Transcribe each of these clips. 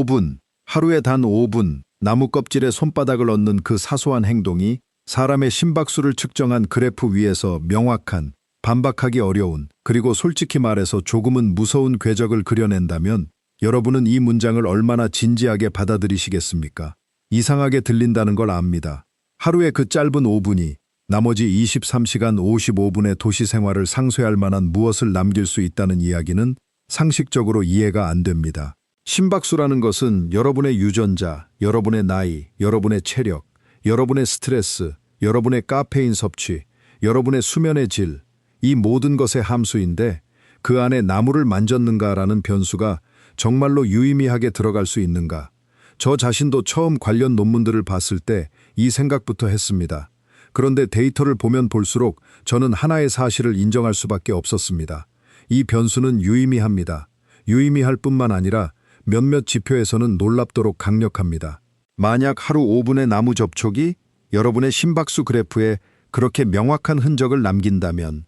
5분, 하루에 단 5분, 나무 껍질에 손바닥을 얹는 그 사소한 행동이 사람의 심박수를 측정한 그래프 위에서 명확한, 반박하기 어려운, 그리고 솔직히 말해서 조금은 무서운 궤적을 그려낸다면 여러분은 이 문장을 얼마나 진지하게 받아들이시겠습니까? 이상하게 들린다는 걸 압니다. 하루의 그 짧은 5분이 나머지 23시간 55분의 도시 생활을 상쇄할 만한 무엇을 남길 수 있다는 이야기는 상식적으로 이해가 안 됩니다. 심박수라는 것은 여러분의 유전자, 여러분의 나이, 여러분의 체력, 여러분의 스트레스, 여러분의 카페인 섭취, 여러분의 수면의 질, 이 모든 것의 함수인데 그 안에 나무를 만졌는가라는 변수가 정말로 유의미하게 들어갈 수 있는가? 저 자신도 처음 관련 논문들을 봤을 때 이 생각부터 했습니다. 그런데 데이터를 보면 볼수록 저는 하나의 사실을 인정할 수밖에 없었습니다. 이 변수는 유의미합니다. 유의미할 뿐만 아니라 몇몇 지표에서는 놀랍도록 강력합니다. 만약 하루 5분의 나무 접촉이 여러분의 심박수 그래프에 그렇게 명확한 흔적을 남긴다면,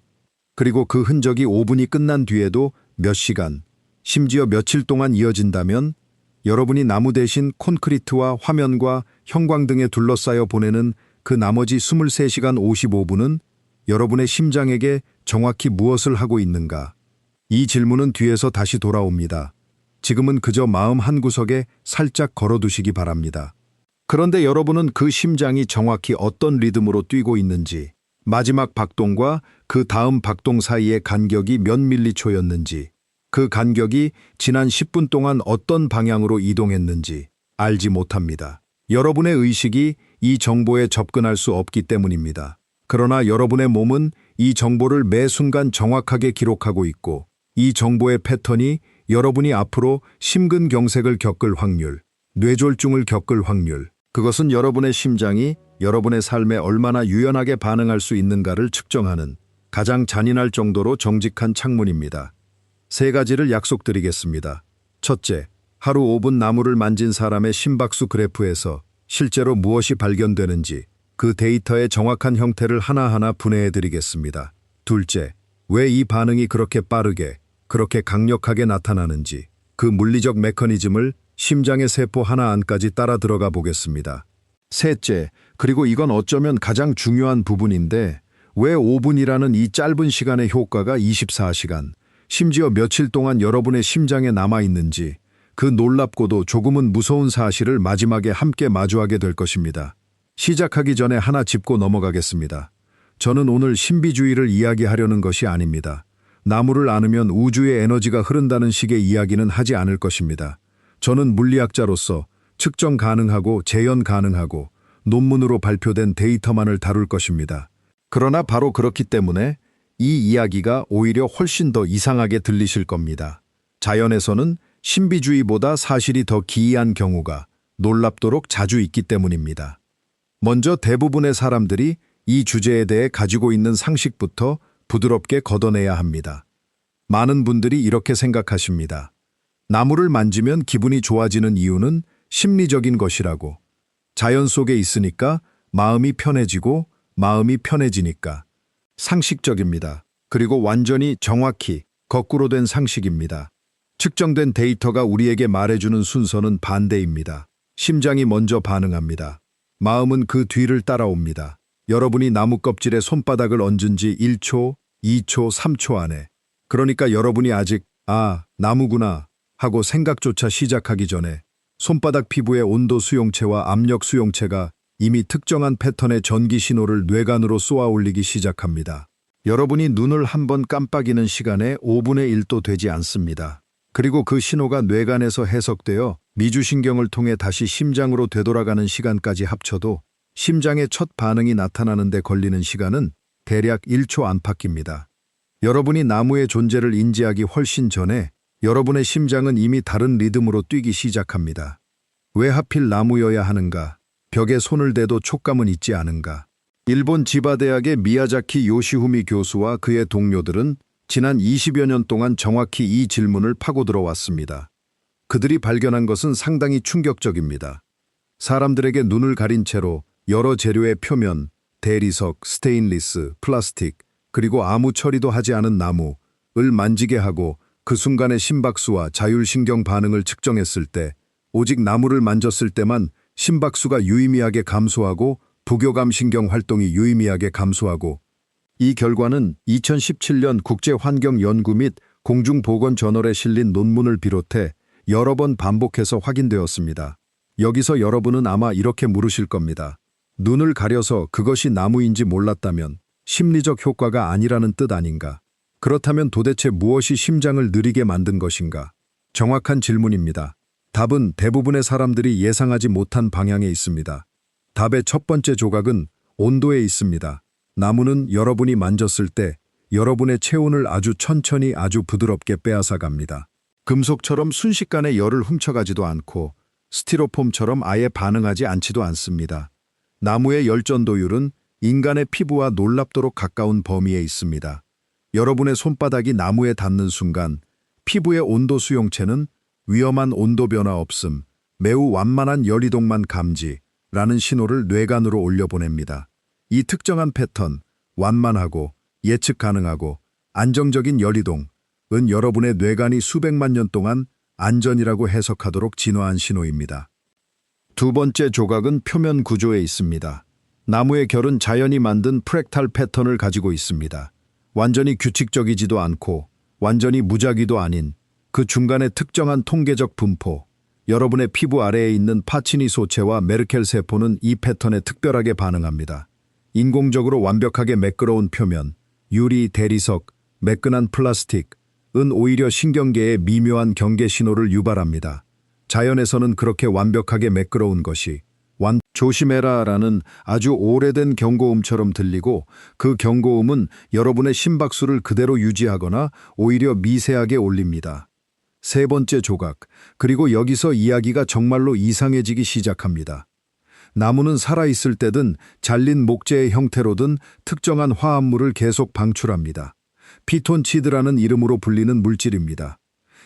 그리고 그 흔적이 5분이 끝난 뒤에도 몇 시간, 심지어 며칠 동안 이어진다면 여러분이 나무 대신 콘크리트와 화면과 형광등에 둘러싸여 보내는 그 나머지 23시간 55분은 여러분의 심장에게 정확히 무엇을 하고 있는가? 이 질문은 뒤에서 다시 돌아옵니다. 지금은 그저 마음 한구석에 살짝 걸어두시기 바랍니다. 그런데 여러분은 그 심장이 정확히 어떤 리듬으로 뛰고 있는지, 마지막 박동과 그 다음 박동 사이의 간격이 몇 밀리초였는지, 그 간격이 지난 10분 동안 어떤 방향으로 이동했는지 알지 못합니다. 여러분의 의식이 이 정보에 접근할 수 없기 때문입니다. 그러나 여러분의 몸은 이 정보를 매 순간 정확하게 기록하고 있고, 이 정보의 패턴이 여러분이 앞으로 심근경색을 겪을 확률, 뇌졸중을 겪을 확률, 그것은 여러분의 심장이 여러분의 삶에 얼마나 유연하게 반응할 수 있는가를 측정하는 가장 잔인할 정도로 정직한 창문입니다. 3가지를 약속드리겠습니다. 첫째, 하루 5분 나무를 만진 사람의 심박수 그래프에서 실제로 무엇이 발견되는지 그 데이터의 정확한 형태를 하나하나 분해해드리겠습니다. 둘째, 왜 이 반응이 그렇게 빠르게, 그렇게 강력하게 나타나는지 그 물리적 메커니즘을 심장의 세포 하나 안까지 따라 들어가 보겠습니다. 셋째, 그리고 이건 어쩌면 가장 중요한 부분인데 왜 5분이라는 이 짧은 시간의 효과가 24시간, 심지어 며칠 동안 여러분의 심장에 남아있는지 그 놀랍고도 조금은 무서운 사실을 마지막에 함께 마주하게 될 것입니다. 시작하기 전에 하나 짚고 넘어가겠습니다. 저는 오늘 신비주의를 이야기하려는 것이 아닙니다. 나무를 안으면 우주의 에너지가 흐른다는 식의 이야기는 하지 않을 것입니다. 저는 물리학자로서 측정 가능하고 재현 가능하고 논문으로 발표된 데이터만을 다룰 것입니다. 그러나 바로 그렇기 때문에 이 이야기가 오히려 훨씬 더 이상하게 들리실 겁니다. 자연에서는 신비주의보다 사실이 더 기이한 경우가 놀랍도록 자주 있기 때문입니다. 먼저 대부분의 사람들이 이 주제에 대해 가지고 있는 상식부터 부드럽게 걷어내야 합니다. 많은 분들이 이렇게 생각하십니다. 나무를 만지면 기분이 좋아지는 이유는 심리적인 것이라고. 자연 속에 있으니까 마음이 편해지고 마음이 편해지니까. 상식적입니다. 그리고 완전히 정확히 거꾸로 된 상식입니다. 측정된 데이터가 우리에게 말해주는 순서는 반대입니다. 심장이 먼저 반응합니다. 마음은 그 뒤를 따라옵니다. 여러분이 나무 껍질에 손바닥을 얹은 지 1초, 2초, 3초 안에. 그러니까 여러분이 아직 나무구나 하고 생각조차 시작하기 전에 손바닥 피부의 온도 수용체와 압력 수용체가 이미 특정한 패턴의 전기 신호를 뇌간으로 쏘아 올리기 시작합니다. 여러분이 눈을 한번 깜빡이는 시간에 5분의 1도 되지 않습니다. 그리고 그 신호가 뇌간에서 해석되어 미주신경을 통해 다시 심장으로 되돌아가는 시간까지 합쳐도 심장의 첫 반응이 나타나는 데 걸리는 시간은 대략 1초 안팎입니다. 여러분이 나무의 존재를 인지하기 훨씬 전에 여러분의 심장은 이미 다른 리듬으로 뛰기 시작합니다. 왜 하필 나무여야 하는가? 벽에 손을 대도 촉감은 있지 않은가? 일본 지바대학의 미야자키 요시후미 교수와 그의 동료들은 지난 20여 년 동안 정확히 이 질문을 파고들어 왔습니다. 그들이 발견한 것은 상당히 충격적입니다. 사람들에게 눈을 가린 채로 여러 재료의 표면, 대리석, 스테인리스, 플라스틱, 그리고 아무 처리도 하지 않은 나무를 만지게 하고 그 순간의 심박수와 자율신경 반응을 측정했을 때 오직 나무를 만졌을 때만 심박수가 유의미하게 감소하고 부교감신경 활동이 유의미하게 감소하고, 이 결과는 2017년 국제환경연구 및 공중보건저널에 실린 논문을 비롯해 여러 번 반복해서 확인되었습니다. 여기서 여러분은 아마 이렇게 물으실 겁니다. 눈을 가려서 그것이 나무인지 몰랐다면 심리적 효과가 아니라는 뜻 아닌가? 그렇다면 도대체 무엇이 심장을 느리게 만든 것인가? 정확한 질문입니다. 답은 대부분의 사람들이 예상하지 못한 방향에 있습니다. 답의 첫 번째 조각은 온도에 있습니다. 나무는 여러분이 만졌을 때 여러분의 체온을 아주 천천히 아주 부드럽게 빼앗아 갑니다. 금속처럼 순식간에 열을 훔쳐가지도 않고 스티로폼처럼 아예 반응하지 않지도 않습니다. 나무의 열전도율은 인간의 피부와 놀랍도록 가까운 범위에 있습니다. 여러분의 손바닥이 나무에 닿는 순간 피부의 온도 수용체는 위험한 온도 변화 없음, 매우 완만한 열이동만 감지라는 신호를 뇌간으로 올려보냅니다. 이 특정한 패턴, 완만하고 예측 가능하고 안정적인 열이동은 여러분의 뇌간이 수백만 년 동안 안전이라고 해석하도록 진화한 신호입니다. 두 번째 조각은 표면 구조에 있습니다. 나무의 결은 자연이 만든 프랙탈 패턴을 가지고 있습니다. 완전히 규칙적이지도 않고 완전히 무작위도 아닌 그 중간의 특정한 통계적 분포, 여러분의 피부 아래에 있는 파치니 소체와 메르켈 세포는 이 패턴에 특별하게 반응합니다. 인공적으로 완벽하게 매끄러운 표면, 유리, 대리석, 매끈한 플라스틱은 오히려 신경계에 미묘한 경계 신호를 유발합니다. 자연에서는 그렇게 완벽하게 매끄러운 것이 조심해라라는 아주 오래된 경고음처럼 들리고, 그 경고음은 여러분의 심박수를 그대로 유지하거나 오히려 미세하게 올립니다. 세 번째 조각, 그리고 여기서 이야기가 정말로 이상해지기 시작합니다. 나무는 살아있을 때든 잘린 목재의 형태로든 특정한 화합물을 계속 방출합니다. 피톤치드라는 이름으로 불리는 물질입니다.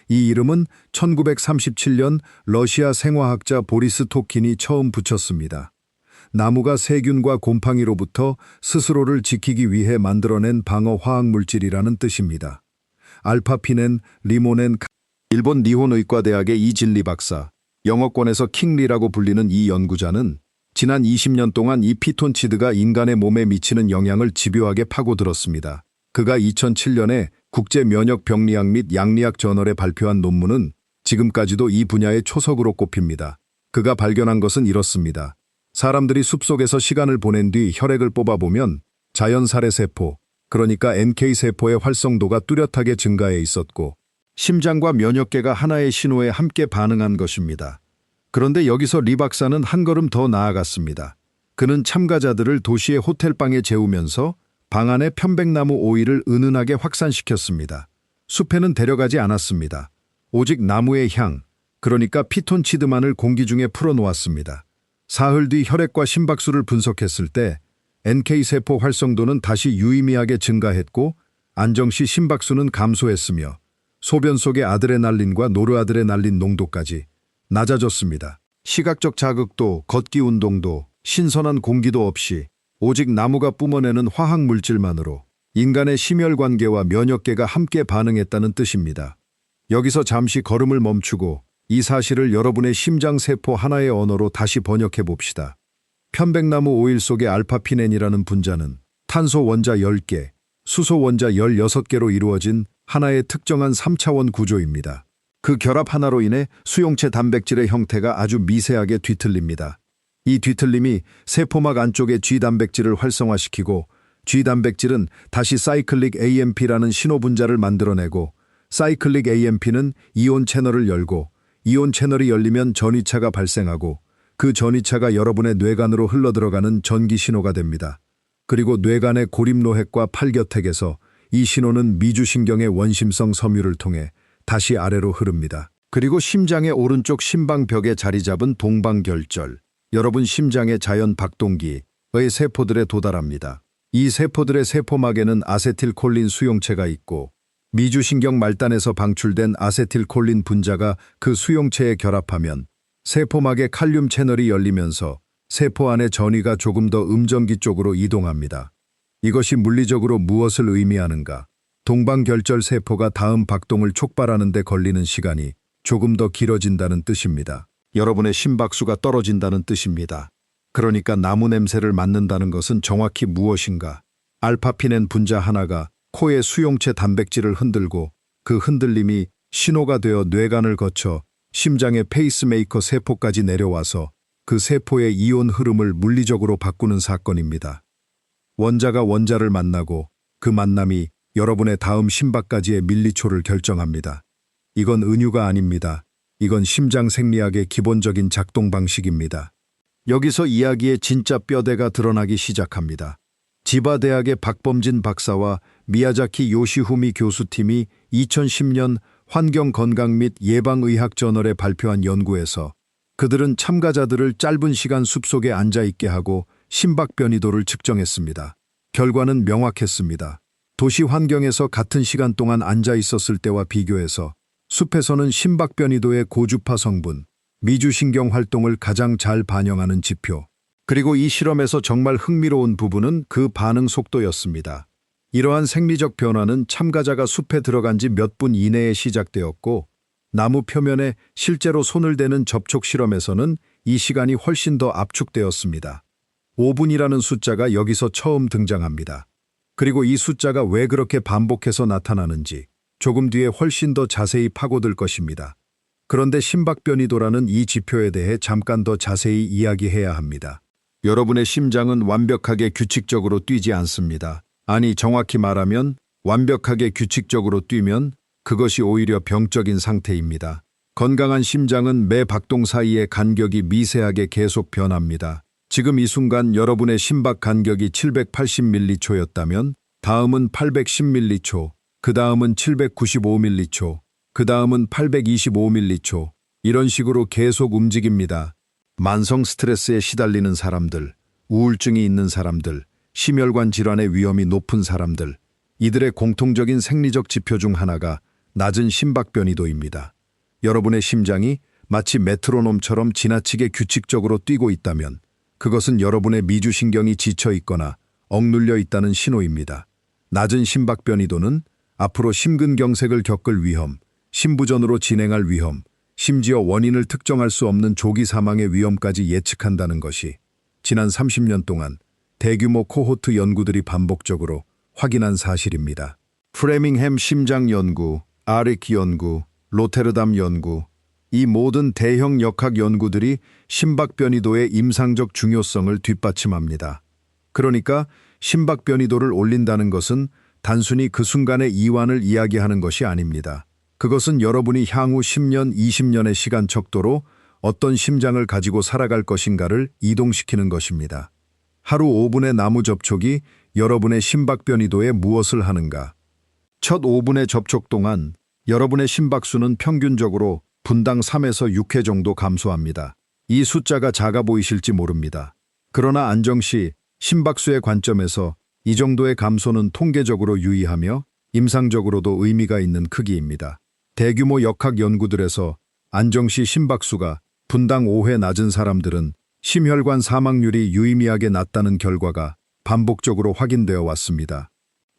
이 이름은 1937년 러시아 생화학자 보리스 토킨이 처음 붙였습니다. 나무가 세균과 곰팡이로부터 스스로를 지키기 위해 만들어낸 방어 화학물질이라는 뜻입니다. 알파피넨, 리모넨. 일본 니혼의과대학의 이진리 박사, 영어권에서 킹리라고 불리는 이 연구자는 지난 20년 동안 이 피톤치드가 인간의 몸에 미치는 영향을 집요하게 파고들었습니다. 그가 2007년에 국제면역병리학 및 양리학 저널에 발표한 논문은 지금까지도 이 분야의 초석으로 꼽힙니다. 그가 발견한 것은 이렇습니다. 사람들이 숲속에서 시간을 보낸 뒤 혈액을 뽑아보면 자연살해세포, 그러니까 NK세포의 활성도가 뚜렷하게 증가해 있었고, 심장과 면역계가 하나의 신호에 함께 반응한 것입니다. 그런데 여기서 리 박사는 한 걸음 더 나아갔습니다. 그는 참가자들을 도시의 호텔방에 재우면서 방 안에 편백나무 오일을 은은하게 확산시켰습니다. 숲에는 데려가지 않았습니다. 오직 나무의 향, 그러니까 피톤치드만을 공기 중에 풀어놓았습니다. 사흘 뒤 혈액과 심박수를 분석했을 때 NK세포 활성도는 다시 유의미하게 증가했고, 안정시 심박수는 감소했으며 소변 속의 아드레날린과 노르아드레날린 농도까지 낮아졌습니다. 시각적 자극도, 걷기 운동도, 신선한 공기도 없이 오직 나무가 뿜어내는 화학물질만으로 인간의 심혈관계와 면역계가 함께 반응했다는 뜻입니다. 여기서 잠시 걸음을 멈추고 이 사실을 여러분의 심장세포 하나의 언어로 다시 번역해 봅시다. 편백나무 오일 속의 알파피넨이라는 분자는 탄소 원자 10개, 수소 원자 16개로 이루어진 하나의 특정한 3차원 구조입니다. 그 결합 하나로 인해 수용체 단백질의 형태가 아주 미세하게 뒤틀립니다. 이 뒤틀림이 세포막 안쪽의 G단백질을 활성화시키고, G단백질은 다시 사이클릭 AMP라는 신호분자를 만들어내고, 사이클릭 AMP는 이온 채널을 열고, 이온 채널이 열리면 전이차가 발생하고, 그 전이차가 여러분의 뇌간으로 흘러들어가는 전기 신호가 됩니다. 그리고 뇌간의 고립노획과 팔겨택에서 이 신호는 미주신경의 원심성 섬유를 통해 다시 아래로 흐릅니다. 그리고 심장의 오른쪽 심방벽에 자리 잡은 동방결절, 여러분 심장의 자연 박동기의 세포들에 도달합니다. 이 세포들의 세포막에는 아세틸콜린 수용체가 있고, 미주신경 말단에서 방출된 아세틸콜린 분자가 그 수용체에 결합하면 세포막의 칼륨 채널이 열리면서 세포 안의 전이가 조금 더 음전기 쪽으로 이동합니다. 이것이 물리적으로 무엇을 의미하는가? 동방결절 세포가 다음 박동을 촉발하는 데 걸리는 시간이 조금 더 길어진다는 뜻입니다. 여러분의 심박수가 떨어진다는 뜻입니다. 그러니까 나무 냄새를 맡는다는 것은 정확히 무엇인가? 알파피넨 분자 하나가 코의 수용체 단백질을 흔들고 그 흔들림이 신호가 되어 뇌관을 거쳐 심장의 페이스메이커 세포까지 내려와서 그 세포의 이온 흐름을 물리적으로 바꾸는 사건입니다. 원자가 원자를 만나고 그 만남이 여러분의 다음 심박까지의 밀리초를 결정합니다. 이건 은유가 아닙니다. 이건 심장 생리학의 기본적인 작동 방식입니다. 여기서 이야기의 진짜 뼈대가 드러나기 시작합니다. 지바대학의 박범진 박사와 미야자키 요시후미 교수팀이 2010년 환경건강 및 예방의학 저널에 발표한 연구에서 그들은 참가자들을 짧은 시간 숲속에 앉아있게 하고 심박 변이도를 측정했습니다. 결과는 명확했습니다. 도시 환경에서 같은 시간 동안 앉아있었을 때와 비교해서 숲에서는 심박 변이도의 고주파 성분, 미주신경 활동을 가장 잘 반영하는 지표. 그리고 이 실험에서 정말 흥미로운 부분은 그 반응 속도였습니다. 이러한 생리적 변화는 참가자가 숲에 들어간 지 몇 분 이내에 시작되었고 나무 표면에 실제로 손을 대는 접촉 실험에서는 이 시간이 훨씬 더 압축되었습니다. 5분이라는 숫자가 여기서 처음 등장합니다. 그리고 이 숫자가 왜 그렇게 반복해서 나타나는지 조금 뒤에 훨씬 더 자세히 파고들 것입니다. 그런데 심박 변이도라는 이 지표에 대해 잠깐 더 자세히 이야기해야 합니다. 여러분의 심장은 완벽하게 규칙적으로 뛰지 않습니다. 아니, 정확히 말하면 완벽하게 규칙적으로 뛰면 그것이 오히려 병적인 상태입니다. 건강한 심장은 매 박동 사이의 간격이 미세하게 계속 변합니다. 지금 이 순간 여러분의 심박 간격이 780ml초였다면 다음은 810ml초, 그 다음은 795ml초, 그 다음은 825ml초, 이런 식으로 계속 움직입니다. 만성 스트레스에 시달리는 사람들, 우울증이 있는 사람들, 심혈관 질환의 위험이 높은 사람들, 이들의 공통적인 생리적 지표 중 하나가 낮은 심박 변이도입니다. 여러분의 심장이 마치 메트로놈처럼 지나치게 규칙적으로 뛰고 있다면 그것은 여러분의 미주신경이 지쳐 있거나 억눌려 있다는 신호입니다. 낮은 심박 변이도는 앞으로 심근경색을 겪을 위험, 심부전으로 진행할 위험, 심지어 원인을 특정할 수 없는 조기 사망의 위험까지 예측한다는 것이 지난 30년 동안 대규모 코호트 연구들이 반복적으로 확인한 사실입니다. 프레밍햄 심장 연구, 아릭 연구, 로테르담 연구, 이 모든 대형 역학 연구들이 심박 변이도의 임상적 중요성을 뒷받침합니다. 그러니까 심박 변이도를 올린다는 것은 단순히 그 순간의 이완을 이야기하는 것이 아닙니다. 그것은 여러분이 향후 10년, 20년의 시간 척도로 어떤 심장을 가지고 살아갈 것인가를 이동시키는 것입니다. 하루 5분의 나무 접촉이 여러분의 심박 변이도에 무엇을 하는가? 첫 5분의 접촉 동안 여러분의 심박수는 평균적으로 분당 3에서 6회 정도 감소합니다. 이 숫자가 작아 보이실지 모릅니다. 그러나 안정 시 심박수의 관점에서 이 정도의 감소는 통계적으로 유의하며 임상적으로도 의미가 있는 크기입니다. 대규모 역학 연구들에서 안정 시 심박수가 분당 5회 낮은 사람들은 심혈관 사망률이 유의미하게 낮다는 결과가 반복적으로 확인되어 왔습니다.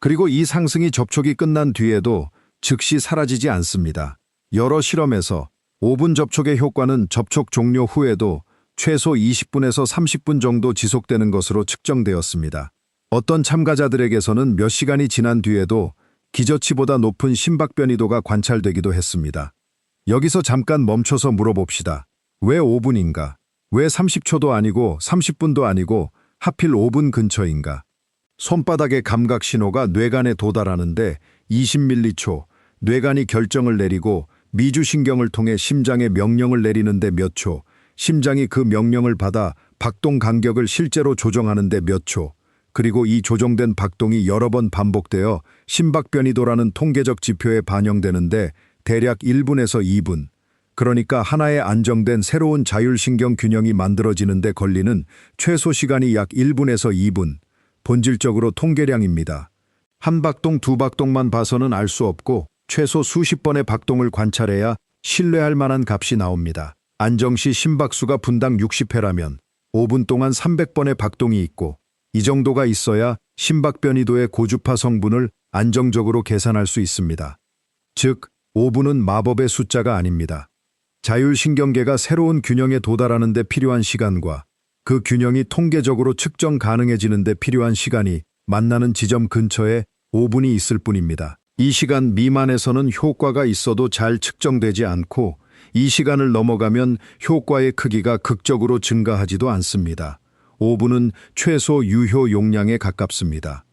그리고 이 상승이 접촉이 끝난 뒤에도 즉시 사라지지 않습니다. 여러 실험에서 5분 접촉의 효과는 접촉 종료 후에도 최소 20분에서 30분 정도 지속되는 것으로 측정되었습니다. 어떤 참가자들에게서는 몇 시간이 지난 뒤에도 기저치보다 높은 심박 변이도가 관찰되기도 했습니다. 여기서 잠깐 멈춰서 물어봅시다. 왜 5분인가? 왜 30초도 아니고 30분도 아니고 하필 5분 근처인가? 손바닥의 감각 신호가 뇌간에 도달하는데 20m초, 뇌간이 결정을 내리고 미주신경을 통해 심장에 명령을 내리는데 몇 초, 심장이 그 명령을 받아 박동 간격을 실제로 조정하는데 몇 초, 그리고 이 조정된 박동이 여러 번 반복되어 심박 변이도라는 통계적 지표에 반영되는데 대략 1분에서 2분, 그러니까 하나의 안정된 새로운 자율신경 균형이 만들어지는데 걸리는 최소 시간이 약 1분에서 2분, 본질적으로 통계량입니다. 한 박동, 두 박동만 봐서는 알 수 없고 최소 수십 번의 박동을 관찰해야 신뢰할 만한 값이 나옵니다. 안정시 심박수가 분당 60회라면 5분 동안 300번의 박동이 있고 이 정도가 있어야 심박 변이도의 고주파 성분을 안정적으로 계산할 수 있습니다. 즉, 5분은 마법의 숫자가 아닙니다. 자율신경계가 새로운 균형에 도달하는 데 필요한 시간과 그 균형이 통계적으로 측정 가능해지는 데 필요한 시간이 만나는 지점 근처에 5분이 있을 뿐입니다. 이 시간 미만에서는 효과가 있어도 잘 측정되지 않고 이 시간을 넘어가면 효과의 크기가 극적으로 증가하지도 않습니다. 5분은 최소 유효 용량에 가깝습니다.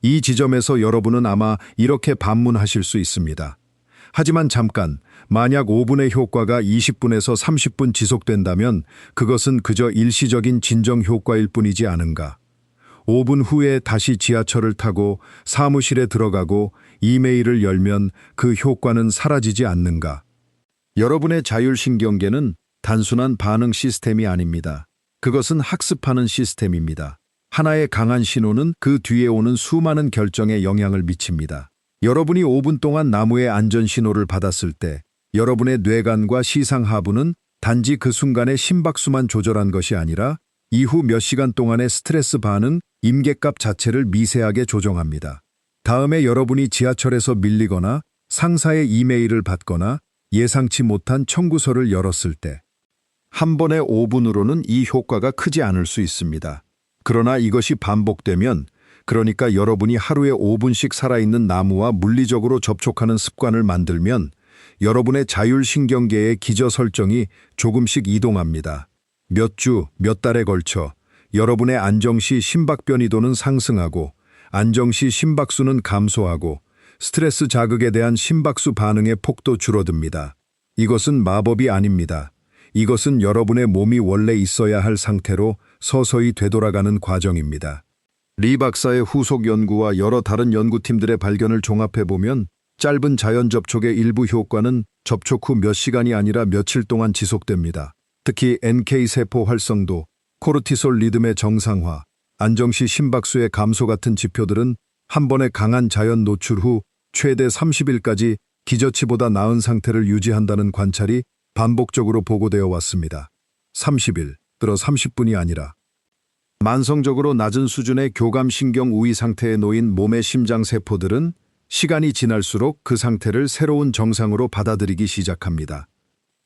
이 지점에서 여러분은 아마 이렇게 반문하실 수 있습니다. 하지만 잠깐, 만약 5분의 효과가 20분에서 30분 지속된다면 그것은 그저 일시적인 진정 효과일 뿐이지 않은가. 5분 후에 다시 지하철을 타고 사무실에 들어가고 이메일을 열면 그 효과는 사라지지 않는가. 여러분의 자율신경계는 단순한 반응 시스템이 아닙니다. 그것은 학습하는 시스템입니다. 하나의 강한 신호는 그 뒤에 오는 수많은 결정에 영향을 미칩니다. 여러분이 5분 동안 나무의 안전 신호를 받았을 때 여러분의 뇌관과 시상하부는 단지 그 순간의 심박수만 조절한 것이 아니라 이후 몇 시간 동안의 스트레스 반응, 임계값 자체를 미세하게 조정합니다. 다음에 여러분이 지하철에서 밀리거나 상사의 이메일을 받거나 예상치 못한 청구서를 열었을 때 한 번의 5분으로는 이 효과가 크지 않을 수 있습니다. 그러나 이것이 반복되면, 그러니까 여러분이 하루에 5분씩 살아있는 나무와 물리적으로 접촉하는 습관을 만들면 여러분의 자율신경계의 기저설정이 조금씩 이동합니다. 몇 주, 몇 달에 걸쳐 여러분의 안정시 심박변이도는 상승하고 안정시 심박수는 감소하고 스트레스 자극에 대한 심박수 반응의 폭도 줄어듭니다. 이것은 마법이 아닙니다. 이것은 여러분의 몸이 원래 있어야 할 상태로 서서히 되돌아가는 과정입니다. 리 박사의 후속 연구와 여러 다른 연구팀들의 발견을 종합해보면 짧은 자연 접촉의 일부 효과는 접촉 후 몇 시간이 아니라 며칠 동안 지속됩니다. 특히 NK세포 활성도, 코르티솔 리듬의 정상화, 안정시 심박수의 감소 같은 지표들은 한 번의 강한 자연 노출 후 최대 30일까지 기저치보다 나은 상태를 유지한다는 관찰이 반복적으로 보고되어 왔습니다. 30일, 들어 30분이 아니라. 만성적으로 낮은 수준의 교감신경 우위 상태에 놓인 몸의 심장세포들은 시간이 지날수록 그 상태를 새로운 정상으로 받아들이기 시작합니다.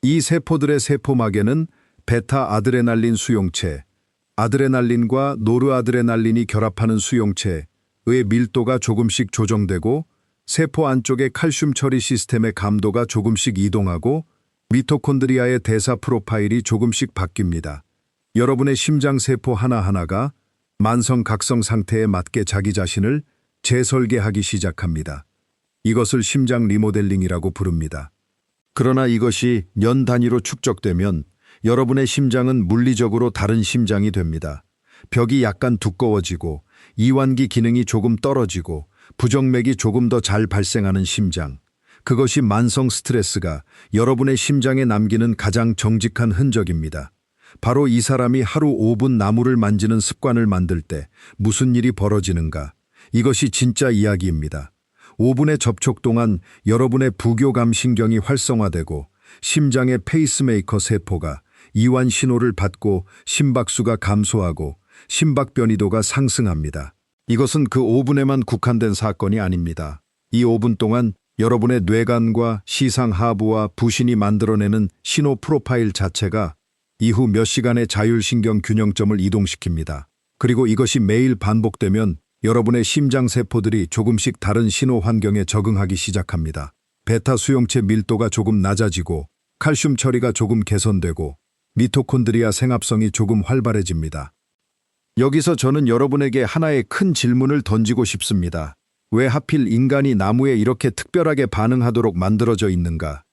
이 세포들의 세포막에는 베타 아드레날린 수용체, 아드레날린과 노르아드레날린이 결합하는 수용체의 밀도가 조금씩 조정되고 세포 안쪽의 칼슘 처리 시스템의 감도가 조금씩 이동하고 미토콘드리아의 대사 프로파일이 조금씩 바뀝니다. 여러분의 심장세포 하나하나가 만성 각성 상태에 맞게 자기 자신을 재설계하기 시작합니다. 이것을 심장 리모델링이라고 부릅니다. 그러나 이것이 년 단위로 축적되면 여러분의 심장은 물리적으로 다른 심장이 됩니다. 벽이 약간 두꺼워지고 이완기 기능이 조금 떨어지고 부정맥이 조금 더 잘 발생하는 심장. 그것이 만성 스트레스가 여러분의 심장에 남기는 가장 정직한 흔적입니다. 바로 이 사람이 하루 5분 나무를 만지는 습관을 만들 때 무슨 일이 벌어지는가. 이것이 진짜 이야기입니다. 5분의 접촉 동안 여러분의 부교감 신경이 활성화되고 심장의 페이스메이커 세포가 이완 신호를 받고 심박수가 감소하고 심박변이도가 상승합니다. 이것은 그 5분에만 국한된 사건이 아닙니다. 이 5분 동안 여러분의 뇌관과 시상하부와 부신이 만들어내는 신호 프로파일 자체가 이후 몇 시간의 자율신경 균형점을 이동시킵니다. 그리고 이것이 매일 반복되면 여러분의 심장세포들이 조금씩 다른 신호 환경에 적응하기 시작합니다. 베타 수용체 밀도가 조금 낮아지고 칼슘 처리가 조금 개선되고 미토콘드리아 생합성이 조금 활발해집니다. 여기서 저는 여러분에게 하나의 큰 질문을 던지고 싶습니다. 왜 하필 인간이 나무에 이렇게 특별하게 반응하도록 만들어져 있는가?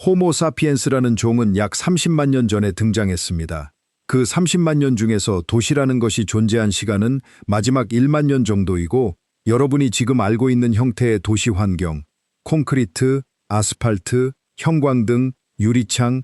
호모 사피엔스라는 종은 약 30만 년 전에 등장했습니다. 그 30만 년 중에서 도시라는 것이 존재한 시간은 마지막 1만 년 정도이고 여러분이 지금 알고 있는 형태의 도시 환경, 콘크리트, 아스팔트, 형광등, 유리창은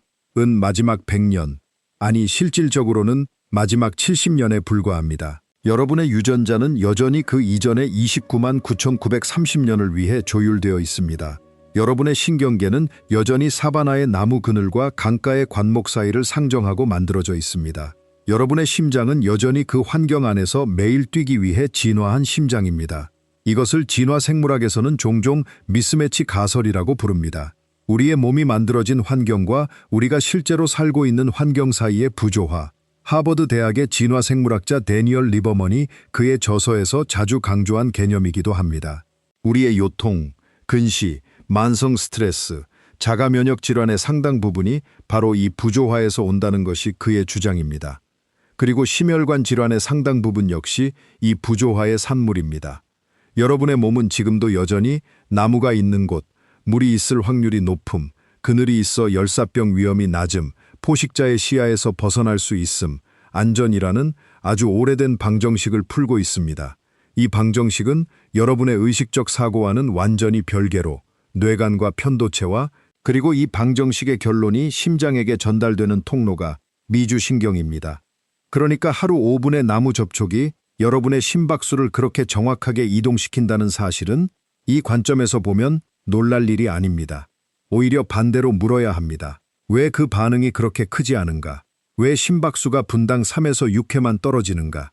마지막 100년, 아니 실질적으로는 마지막 70년에 불과합니다. 여러분의 유전자는 여전히 그 이전의 29만 9,930년을 위해 조율되어 있습니다. 여러분의 신경계는 여전히 사바나의 나무 그늘과 강가의 관목 사이를 상정하고 만들어져 있습니다. 여러분의 심장은 여전히 그 환경 안에서 매일 뛰기 위해 진화한 심장입니다. 이것을 진화 생물학에서는 종종 미스매치 가설이라고 부릅니다. 우리의 몸이 만들어진 환경과 우리가 실제로 살고 있는 환경 사이의 부조화. 하버드 대학의 진화생물학자 데니얼 리버먼이 그의 저서에서 자주 강조한 개념이기도 합니다. 우리의 요통, 근시, 만성 스트레스, 자가 면역 질환의 상당 부분이 바로 이 부조화에서 온다는 것이 그의 주장입니다. 그리고 심혈관 질환의 상당 부분 역시 이 부조화의 산물입니다. 여러분의 몸은 지금도 여전히 나무가 있는 곳, 물이 있을 확률이 높음, 그늘이 있어 열사병 위험이 낮음, 포식자의 시야에서 벗어날 수 있음, 안전이라는 아주 오래된 방정식을 풀고 있습니다. 이 방정식은 여러분의 의식적 사고와는 완전히 별개로 뇌관과 편도체와 그리고 이 방정식의 결론이 심장에게 전달되는 통로가 미주신경입니다. 그러니까 하루 5분의 나무 접촉이 여러분의 심박수를 그렇게 정확하게 이동시킨다는 사실은 이 관점에서 보면 놀랄 일이 아닙니다. 오히려 반대로 물어야 합니다. 왜 그 반응이 그렇게 크지 않은가? 왜 심박수가 분당 3에서 6회만 떨어지는가?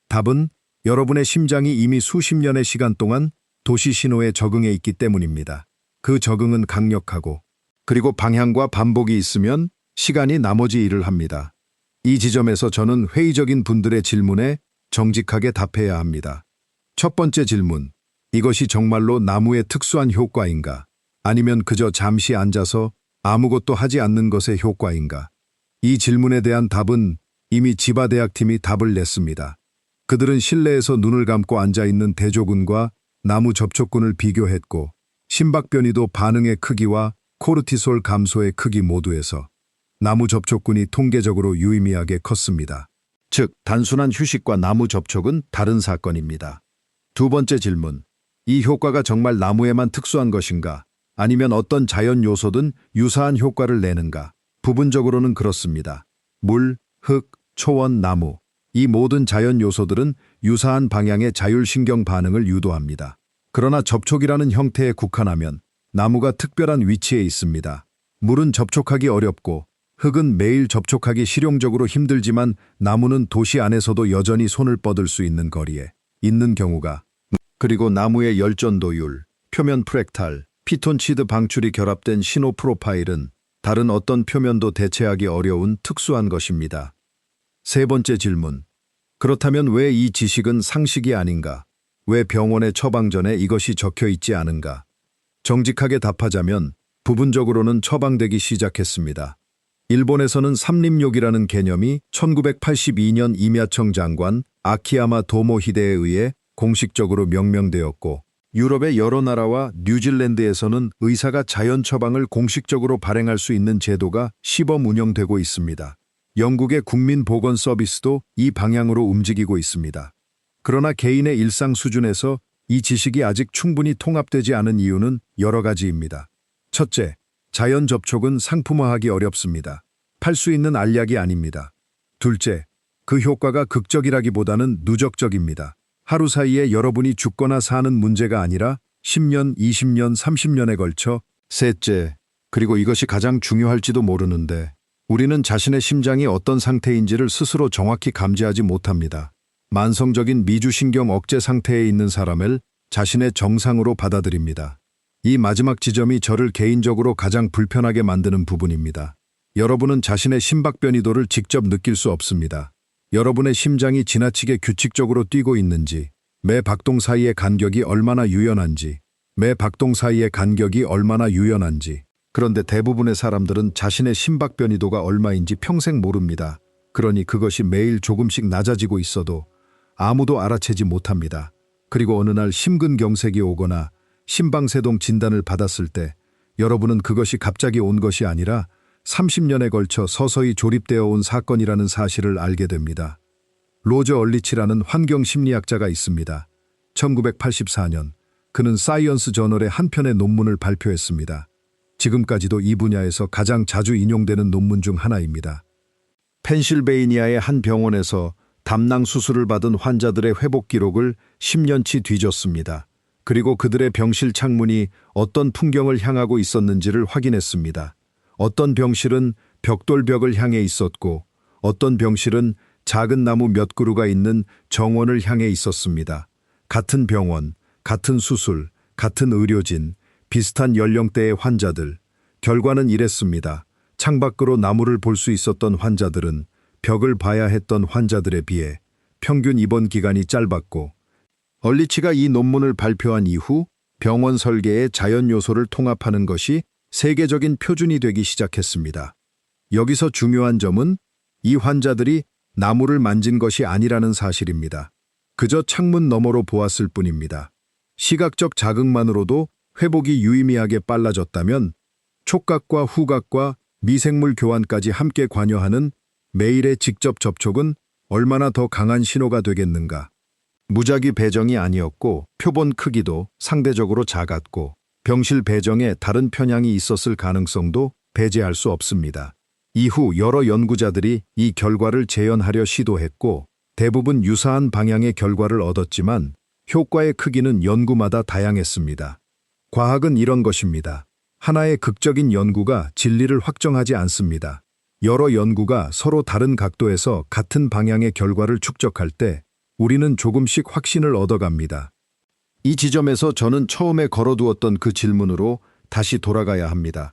답은 여러분의 심장이 이미 수십 년의 시간 동안 도시 신호에 적응해 있기 때문입니다. 그 적응은 강력하고 그리고 방향과 반복이 있으면 시간이 나머지 일을 합니다. 이 지점에서 저는 회의적인 분들의 질문에 정직하게 답해야 합니다. 첫 번째 질문, 이것이 정말로 나무의 특수한 효과인가? 아니면 그저 잠시 앉아서 아무것도 하지 않는 것의 효과인가? 이 질문에 대한 답은 이미 지바대학팀이 답을 냈습니다. 그들은 실내에서 눈을 감고 앉아있는 대조군과 나무 접촉군을 비교했고 심박변이도 반응의 크기와 코르티솔 감소의 크기 모두에서 나무 접촉군이 통계적으로 유의미하게 컸습니다. 즉, 단순한 휴식과 나무 접촉은 다른 사건입니다. 두 번째 질문, 이 효과가 정말 나무에만 특수한 것인가? 아니면 어떤 자연 요소든 유사한 효과를 내는가? 부분적으로는 그렇습니다. 물, 흙, 초원, 나무, 이 모든 자연 요소들은 유사한 방향의 자율신경 반응을 유도합니다. 그러나 접촉이라는 형태에 국한하면 나무가 특별한 위치에 있습니다. 물은 접촉하기 어렵고 흙은 매일 접촉하기 실용적으로 힘들지만 나무는 도시 안에서도 여전히 손을 뻗을 수 있는 거리에 있는 경우가 그리고 나무의 열전도율, 표면 프랙탈, 피톤치드 방출이 결합된 신호 프로파일은 다른 어떤 표면도 대체하기 어려운 특수한 것입니다. 세 번째 질문, 그렇다면 왜 이 지식은 상식이 아닌가? 왜 병원의 처방 전에 이것이 적혀 있지 않은가? 정직하게 답하자면 부분적으로는 처방되기 시작했습니다. 일본에서는 삼림욕이라는 개념이 1982년 임야청 장관 아키야마 도모히데에 의해 공식적으로 명명되었고 유럽의 여러 나라와 뉴질랜드에서는 의사가 자연 처방을 공식적으로 발행할 수 있는 제도가 시범 운영되고 있습니다. 영국의 국민보건 서비스도 이 방향으로 움직이고 있습니다. 그러나 개인의 일상 수준에서 이 지식이 아직 충분히 통합되지 않은 이유는 여러 가지입니다. 첫째, 자연 접촉은 상품화하기 어렵습니다. 팔 수 있는 알약이 아닙니다. 둘째, 그 효과가 극적이라기보다는 누적적입니다. 하루 사이에 여러분이 죽거나 사는 문제가 아니라 10년, 20년, 30년에 걸쳐. 셋째, 그리고 이것이 가장 중요할지도 모르는데 우리는 자신의 심장이 어떤 상태인지를 스스로 정확히 감지하지 못합니다. 만성적인 미주신경 억제 상태에 있는 사람을 자신의 정상으로 받아들입니다. 이 마지막 지점이 저를 개인적으로 가장 불편하게 만드는 부분입니다. 여러분은 자신의 심박 변이도를 직접 느낄 수 없습니다. 여러분의 심장이 지나치게 규칙적으로 뛰고 있는지, 매 박동 사이의 간격이 얼마나 유연한지, 그런데 대부분의 사람들은 자신의 심박 변이도가 얼마인지 평생 모릅니다. 그러니 그것이 매일 조금씩 낮아지고 있어도 아무도 알아채지 못합니다. 그리고 어느 날 심근경색이 오거나 심방세동 진단을 받았을 때 여러분은 그것이 갑자기 온 것이 아니라 30년에 걸쳐 서서히 조립되어 온 사건이라는 사실을 알게 됩니다. 로저 얼리치라는 환경심리학자가 있습니다. 1984년 그는 사이언스 저널에 한 편의 논문을 발표했습니다. 지금까지도 이 분야에서 가장 자주 인용되는 논문 중 하나입니다. 펜실베이니아의 한 병원에서 담낭 수술을 받은 환자들의 회복 기록을 10년치 뒤졌습니다. 그리고 그들의 병실 창문이 어떤 풍경을 향하고 있었는지를 확인했습니다. 어떤 병실은 벽돌벽을 향해 있었고 어떤 병실은 작은 나무 몇 그루가 있는 정원을 향해 있었습니다. 같은 병원, 같은 수술, 같은 의료진, 비슷한 연령대의 환자들. 결과는 이랬습니다. 창밖으로 나무를 볼 수 있었던 환자들은 벽을 봐야 했던 환자들에 비해 평균 입원 기간이 짧았고, 얼리치가 이 논문을 발표한 이후 병원 설계에 자연 요소를 통합하는 것이 세계적인 표준이 되기 시작했습니다. 여기서 중요한 점은 이 환자들이 나무를 만진 것이 아니라는 사실입니다. 그저 창문 너머로 보았을 뿐입니다. 시각적 자극만으로도 회복이 유의미하게 빨라졌다면 촉각과 후각과 미생물 교환까지 함께 관여하는 매일의 직접 접촉은 얼마나 더 강한 신호가 되겠는가. 무작위 배정이 아니었고 표본 크기도 상대적으로 작았고 병실 배정에 다른 편향이 있었을 가능성도 배제할 수 없습니다. 이후 여러 연구자들이 이 결과를 재현하려 시도했고 대부분 유사한 방향의 결과를 얻었지만 효과의 크기는 연구마다 다양했습니다. 과학은 이런 것입니다. 하나의 극적인 연구가 진리를 확정하지 않습니다. 여러 연구가 서로 다른 각도에서 같은 방향의 결과를 축적할 때 우리는 조금씩 확신을 얻어갑니다. 이 지점에서 저는 처음에 걸어두었던 그 질문으로 다시 돌아가야 합니다.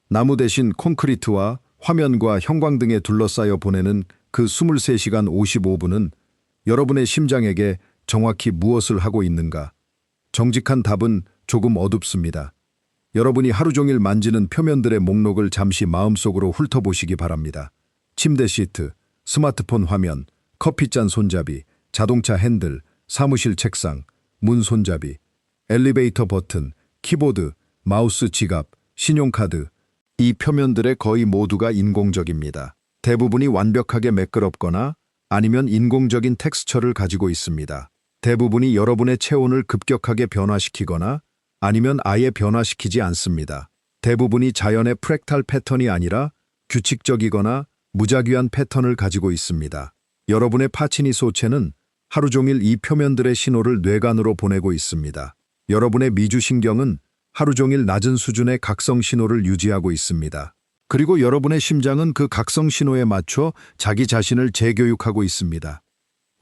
나무 대신 콘크리트와 화면과 형광등에 둘러싸여 보내는 그 23시간 55분은 여러분의 심장에게 정확히 무엇을 하고 있는가? 정직한 답은 조금 어둡습니다. 여러분이 하루 종일 만지는 표면들의 목록을 잠시 마음속으로 훑어보시기 바랍니다. 침대 시트, 스마트폰 화면, 커피잔 손잡이, 자동차 핸들, 사무실 책상, 문 손잡이, 엘리베이터 버튼, 키보드, 마우스 지갑, 신용카드. 이 표면들의 거의 모두가 인공적입니다. 대부분이 완벽하게 매끄럽거나 아니면 인공적인 텍스처를 가지고 있습니다. 대부분이 여러분의 체온을 급격하게 변화시키거나 아니면 아예 변화시키지 않습니다. 대부분이 자연의 프랙탈 패턴이 아니라 규칙적이거나 무작위한 패턴을 가지고 있습니다. 여러분의 파치니 소체는 하루 종일 이 표면들의 신호를 뇌관으로 보내고 있습니다. 여러분의 미주신경은 하루 종일 낮은 수준의 각성 신호를 유지하고 있습니다. 그리고 여러분의 심장은 그 각성 신호에 맞춰 자기 자신을 재교육하고 있습니다.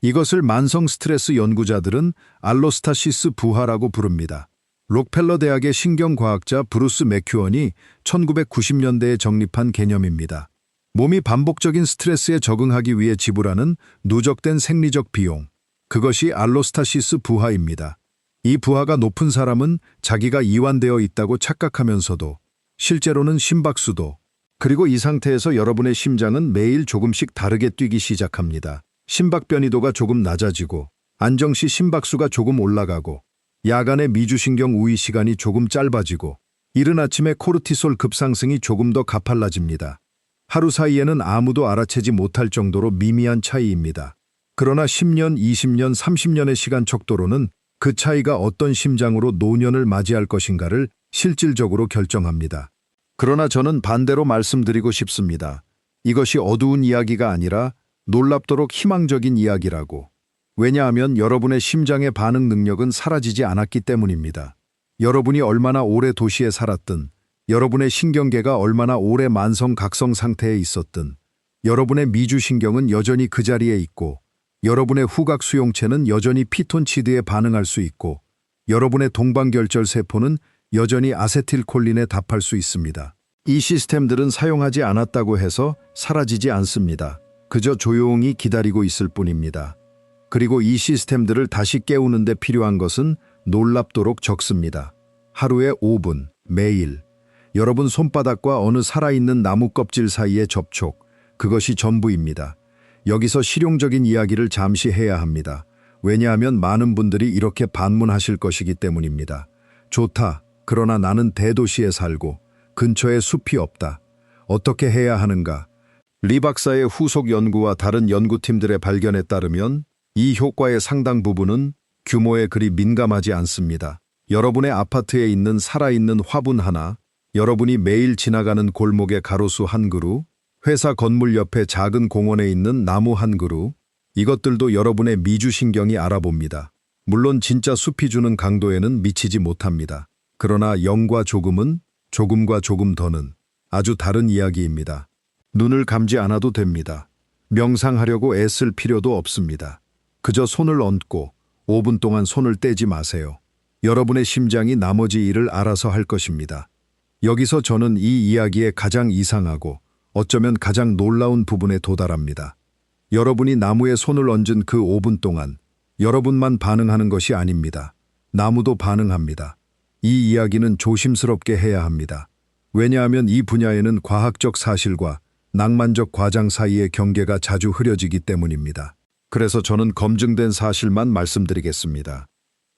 이것을 만성 스트레스 연구자들은 알로스타시스 부하라고 부릅니다. 록펠러 대학의 신경과학자 브루스 맥큐언이 1990년대에 정립한 개념입니다. 몸이 반복적인 스트레스에 적응하기 위해 지불하는 누적된 생리적 비용, 그것이 알로스타시스 부하입니다. 이 부하가 높은 사람은 자기가 이완되어 있다고 착각하면서도 실제로는 심박수도, 그리고 이 상태에서 여러분의 심장은 매일 조금씩 다르게 뛰기 시작합니다. 심박 변이도가 조금 낮아지고 안정시 심박수가 조금 올라가고 야간의 미주신경 우위 시간이 조금 짧아지고 이른 아침에 코르티솔 급상승이 조금 더 가팔라집니다. 하루 사이에는 아무도 알아채지 못할 정도로 미미한 차이입니다. 그러나 10년, 20년, 30년의 시간 척도로는 그 차이가 어떤 심장으로 노년을 맞이할 것인가를 실질적으로 결정합니다. 그러나 저는 반대로 말씀드리고 싶습니다. 이것이 어두운 이야기가 아니라 놀랍도록 희망적인 이야기라고. 왜냐하면 여러분의 심장의 반응 능력은 사라지지 않았기 때문입니다. 여러분이 얼마나 오래 도시에 살았든, 여러분의 신경계가 얼마나 오래 만성 각성 상태에 있었든, 여러분의 미주신경은 여전히 그 자리에 있고, 여러분의 후각 수용체는 여전히 피톤치드에 반응할 수 있고, 여러분의 동방결절 세포는 여전히 아세틸콜린에 답할 수 있습니다. 이 시스템들은 사용하지 않았다고 해서 사라지지 않습니다. 그저 조용히 기다리고 있을 뿐입니다. 그리고 이 시스템들을 다시 깨우는 데 필요한 것은 놀랍도록 적습니다. 하루에 5분, 매일. 여러분 손바닥과 어느 살아있는 나무 껍질 사이의 접촉, 그것이 전부입니다. 여기서 실용적인 이야기를 잠시 해야 합니다. 왜냐하면 많은 분들이 이렇게 반문하실 것이기 때문입니다. 좋다. 그러나 나는 대도시에 살고 근처에 숲이 없다. 어떻게 해야 하는가? 리 박사의 후속 연구와 다른 연구팀들의 발견에 따르면 이 효과의 상당 부분은 규모에 그리 민감하지 않습니다. 여러분의 아파트에 있는 살아있는 화분 하나, 여러분이 매일 지나가는 골목의 가로수 한 그루, 회사 건물 옆에 작은 공원에 있는 나무 한 그루, 이것들도 여러분의 미주신경이 알아봅니다. 물론 진짜 숲이 주는 강도에는 미치지 못합니다. 그러나 0과 조금은, 조금과 조금 더는 아주 다른 이야기입니다. 눈을 감지 않아도 됩니다. 명상하려고 애쓸 필요도 없습니다. 그저 손을 얹고 5분 동안 손을 떼지 마세요. 여러분의 심장이 나머지 일을 알아서 할 것입니다. 여기서 저는 이 이야기의 가장 이상하고 어쩌면 가장 놀라운 부분에 도달합니다. 여러분이 나무에 손을 얹은 그 5분 동안 여러분만 반응하는 것이 아닙니다. 나무도 반응합니다. 이 이야기는 조심스럽게 해야 합니다. 왜냐하면 이 분야에는 과학적 사실과 낭만적 과장 사이의 경계가 자주 흐려지기 때문입니다. 그래서 저는 검증된 사실만 말씀드리겠습니다.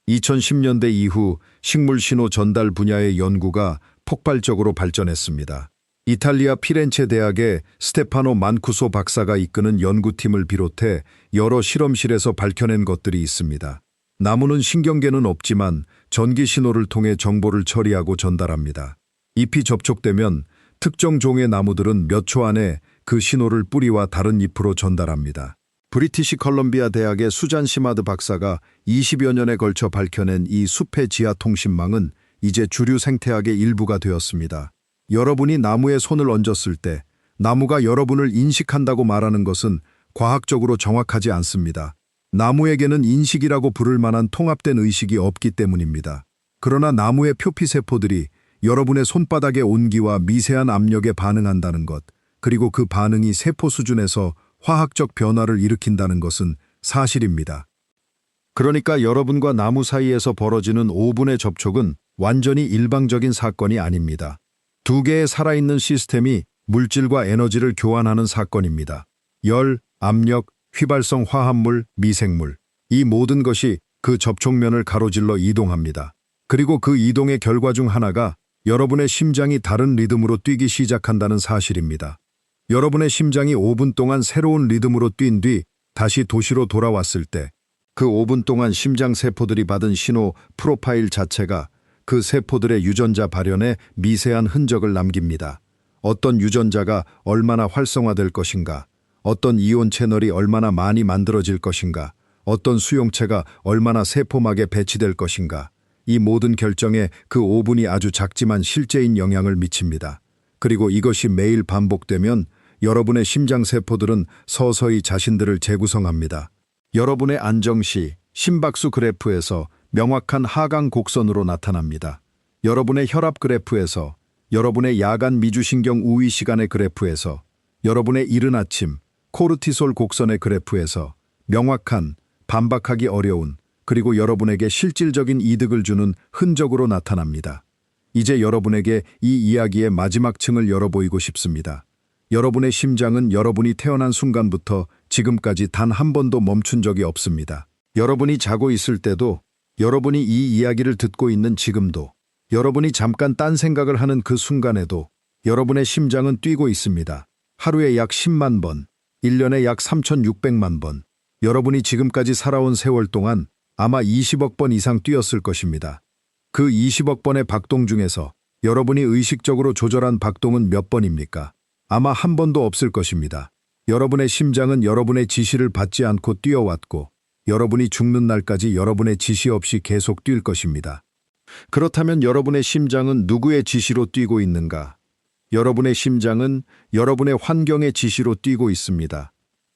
2010년대 이후 식물 신호 전달 분야의 연구가 폭발적으로 발전했습니다. 이탈리아 피렌체 대학의 스테파노 만쿠소 박사가 이끄는 연구팀을 비롯해 여러 실험실에서 밝혀낸 것들이 있습니다. 나무는 신경계는 없지만 전기 신호를 통해 정보를 처리하고 전달합니다. 잎이 접촉되면 특정 종의 나무들은 몇 초 안에 그 신호를 뿌리와 다른 잎으로 전달합니다. 브리티시 컬럼비아 대학의 수잔 시마드 박사가 20여 년에 걸쳐 밝혀낸 이 숲의 지하 통신망은 이제 주류 생태학의 일부가 되었습니다. 여러분이 나무에 손을 얹었을 때 나무가 여러분을 인식한다고 말하는 것은 과학적으로 정확하지 않습니다. 나무에게는 인식이라고 부를 만한 통합된 의식이 없기 때문입니다. 그러나 나무의 표피세포들이 여러분의 손바닥의 온기와 미세한 압력에 반응한다는 것, 그리고 그 반응이 세포 수준에서 화학적 변화를 일으킨다는 것은 사실입니다. 그러니까 여러분과 나무 사이에서 벌어지는 5분의 접촉은 완전히 일방적인 사건이 아닙니다. 두 개의 살아있는 시스템이 물질과 에너지를 교환하는 사건입니다. 열, 압력, 휘발성 화합물, 미생물. 이 모든 것이 그 접촉면을 가로질러 이동합니다. 그리고 그 이동의 결과 중 하나가 여러분의 심장이 다른 리듬으로 뛰기 시작한다는 사실입니다. 여러분의 심장이 5분 동안 새로운 리듬으로 뛴 뒤 다시 도시로 돌아왔을 때 그 5분 동안 심장 세포들이 받은 신호 프로파일 자체가 그 세포들의 유전자 발현에 미세한 흔적을 남깁니다. 어떤 유전자가 얼마나 활성화될 것인가, 어떤 이온 채널이 얼마나 많이 만들어질 것인가, 어떤 수용체가 얼마나 세포막에 배치될 것인가, 이 모든 결정에 그 5분이 아주 작지만 실제인 영향을 미칩니다. 그리고 이것이 매일 반복되면 여러분의 심장세포들은 서서히 자신들을 재구성합니다. 여러분의 안정시, 심박수 그래프에서 명확한 하강 곡선으로 나타납니다. 여러분의 혈압 그래프에서, 여러분의 야간 미주신경 우위 시간의 그래프에서, 여러분의 이른 아침, 코르티솔 곡선의 그래프에서 명확한, 반박하기 어려운, 그리고 여러분에게 실질적인 이득을 주는 흔적으로 나타납니다. 이제 여러분에게 이 이야기의 마지막 층을 열어보이고 싶습니다. 여러분의 심장은 여러분이 태어난 순간부터 지금까지 단 한 번도 멈춘 적이 없습니다. 여러분이 자고 있을 때도, 여러분이 이 이야기를 듣고 있는 지금도, 여러분이 잠깐 딴 생각을 하는 그 순간에도 여러분의 심장은 뛰고 있습니다. 하루에 약 10만 번, 1년에 약 3,600만 번, 여러분이 지금까지 살아온 세월 동안 아마 20억 번 이상 뛰었을 것입니다. 그 20억 번의 박동 중에서 여러분이 의식적으로 조절한 박동은 몇 번입니까? 아마 한 번도 없을 것입니다. 여러분의 심장은 여러분의 지시를 받지 않고 뛰어왔고 여러분이 죽는 날까지 여러분의 지시 없이 계속 뛸 것입니다. 그렇다면 여러분의 심장은 누구의 지시로 뛰고 있는가? 여러분의 심장은 여러분의 환경의 지시로 뛰고 있습니다.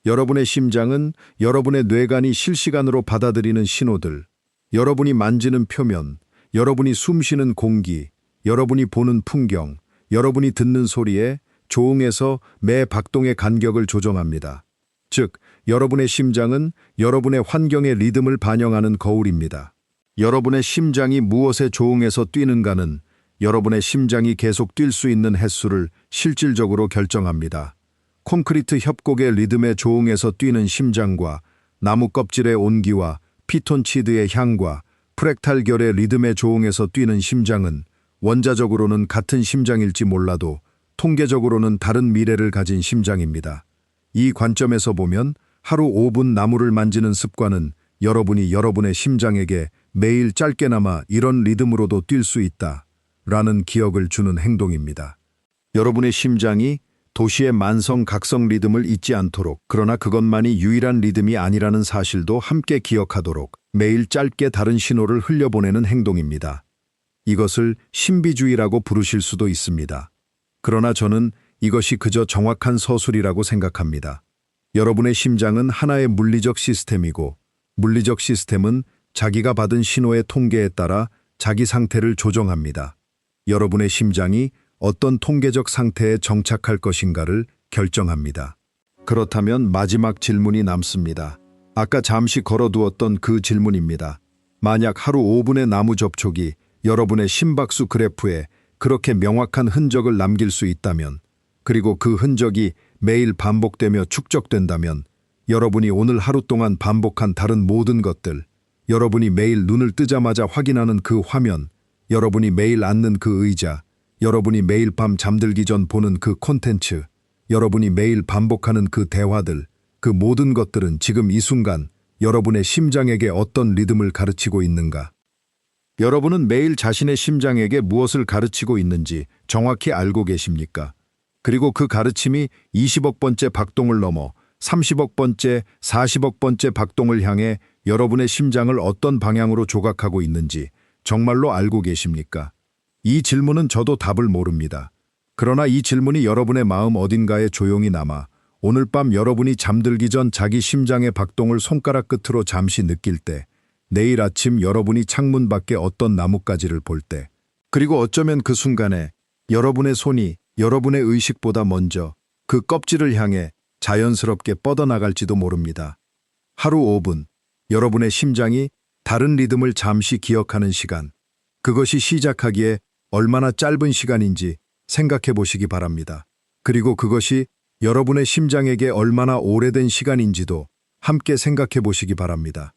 여러분의 심장은 여러분의 뇌관이 실시간으로 받아들이는 신호들, 여러분이 만지는 표면, 여러분이 숨쉬는 공기, 여러분이 보는 풍경, 여러분이 듣는 소리에 조응해서 매 박동의 간격을 조정합니다. 즉, 여러분의 심장은 여러분의 환경의 리듬을 반영하는 거울입니다. 여러분의 심장이 무엇에 조응해서 뛰는가는 여러분의 심장이 계속 뛸 수 있는 횟수를 실질적으로 결정합니다. 콘크리트 협곡의 리듬에 조응해서 뛰는 심장과 나무 껍질의 온기와 피톤치드의 향과 프랙탈 결의 리듬에 조응해서 뛰는 심장은 원자적으로는 같은 심장일지 몰라도 통계적으로는 다른 미래를 가진 심장입니다. 이 관점에서 보면 하루 5분 나무를 만지는 습관은 여러분이 여러분의 심장에게 매일 짧게나마 이런 리듬으로도 뛸 수 있다 라는 기억을 주는 행동입니다. 여러분의 심장이 도시의 만성 각성 리듬을 잊지 않도록, 그러나 그것만이 유일한 리듬이 아니라는 사실도 함께 기억하도록 매일 짧게 다른 신호를 흘려보내는 행동입니다. 이것을 신비주의라고 부르실 수도 있습니다. 그러나 저는 이것이 그저 정확한 서술이라고 생각합니다. 여러분의 심장은 하나의 물리적 시스템이고, 물리적 시스템은 자기가 받은 신호의 통계에 따라 자기 상태를 조정합니다. 여러분의 심장이 어떤 통계적 상태에 정착할 것인가를 결정합니다. 그렇다면 마지막 질문이 남습니다. 아까 잠시 걸어두었던 그 질문입니다. 만약 하루 5분의 나무 접촉이 여러분의 심박수 그래프에 그렇게 명확한 흔적을 남길 수 있다면, 그리고 그 흔적이 매일 반복되며 축적된다면, 여러분이 오늘 하루 동안 반복한 다른 모든 것들, 여러분이 매일 눈을 뜨자마자 확인하는 그 화면, 여러분이 매일 앉는 그 의자, 여러분이 매일 밤 잠들기 전 보는 그 콘텐츠, 여러분이 매일 반복하는 그 대화들, 그 모든 것들은 지금 이 순간 여러분의 심장에게 어떤 리듬을 가르치고 있는가? 여러분은 매일 자신의 심장에게 무엇을 가르치고 있는지 정확히 알고 계십니까? 그리고 그 가르침이 20억 번째 박동을 넘어 30억 번째, 40억 번째 박동을 향해 여러분의 심장을 어떤 방향으로 조각하고 있는지 정말로 알고 계십니까? 이 질문은 저도 답을 모릅니다. 그러나 이 질문이 여러분의 마음 어딘가에 조용히 남아 오늘 밤 여러분이 잠들기 전 자기 심장의 박동을 손가락 끝으로 잠시 느낄 때, 내일 아침 여러분이 창문 밖에 어떤 나뭇가지를 볼 때, 그리고 어쩌면 그 순간에 여러분의 손이 여러분의 의식보다 먼저 그 껍질을 향해 자연스럽게 뻗어나갈지도 모릅니다. 하루 5분, 여러분의 심장이 다른 리듬을 잠시 기억하는 시간, 그것이 시작하기에 얼마나 짧은 시간인지 생각해 보시기 바랍니다. 그리고 그것이 여러분의 심장에게 얼마나 오래된 시간인지도 함께 생각해 보시기 바랍니다.